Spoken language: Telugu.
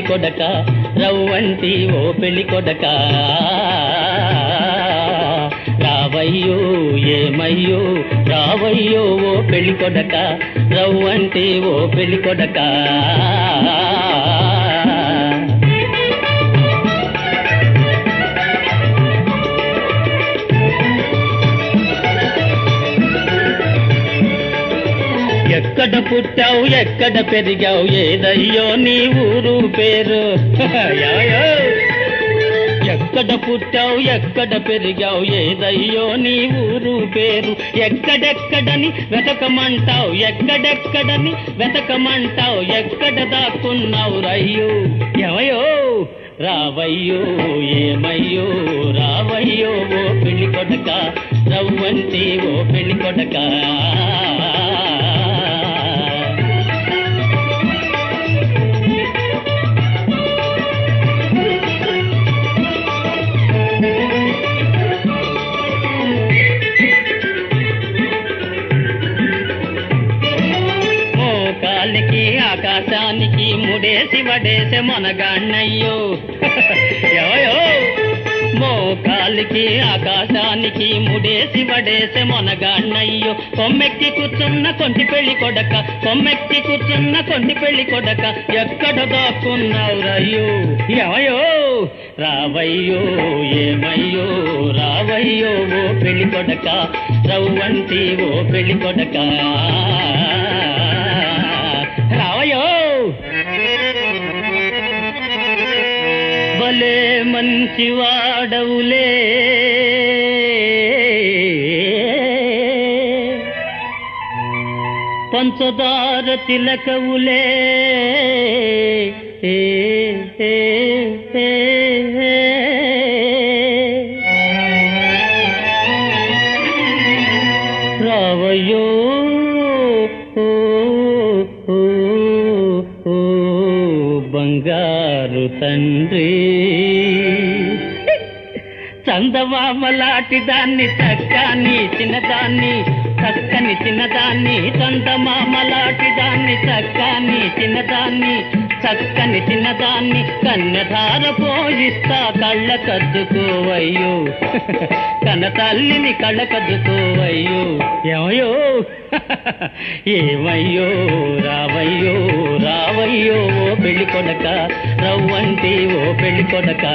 పెళ్లి కొడక రవ్వంటి ఓ పెళ్లి కొడక రావయ్యో ఏమయ్యో రావయ్యో ఓ పెళ్లి కొడక రవ్వంటి ఓ పెళ్లి కొడక ఎక్కడ పుట్టావు ఎక్కడ పెరిగావు ఏదయ్యో నీ ఊరు పేరు ఎక్కడ పుట్టావు ఎక్కడ పెరిగావు ఏదయ్యో నీ ఊరు పేరు ఎక్కడెక్కడని వెతకమంటావు ఎక్కడెక్కడని వెతకమంటావు ఎక్కడ దాక్కున్నావు రయ్యో ఎవయో రావయ్యో ఏమయ్యో రావయ్యో ఓ పెళ్లి కొడక రవ్వంటి ఓ పెళ్లి కొడక ఆకాశానికి ముడేసి వడేసే మనగాన్నయ్యో ఎవయో మోకాలికి ఆకాశానికి ముడేసి వడేసే మనగాన్నయ్యో కొమ్మెక్కి కూర్చున్న కొంటి పెళ్లి కొడక కొమ్మెక్కి కూర్చున్న కొంటి పెళ్లి కొడక ఎక్కడ దాక్కున్నావు రయ్యో ఎవయో రావయ్యో ఏమయ్యో రావయ్యో ఓ పెళ్లి కొడక రవ్వంటి ఓ పెళ్లి కొడక రావయ్యో భలే మంచివాడవులే పంచదార తిలకవులే రావయ్యో బంగారు తండ్రి చందమామలాంటి దాన్ని చక్కని చిన్నదాన్ని చక్కని చిన్నదాన్ని చందమామలాంటి దాన్ని చక్కని చిన్నదాన్ని చక్కని చిన్నదాన్ని కన్నధార పోయిస్తా కళ్ళ కద్దుకోవయ్యో కన్న తల్లిని కళ్ళ కద్దుకోవయ్యో ఏమయ్యో ఏమయ్యో రావయ్యో రావయ్యో ఓ పెళ్లి కొడక రవ్వంటి ఓ పెళ్లి కొడక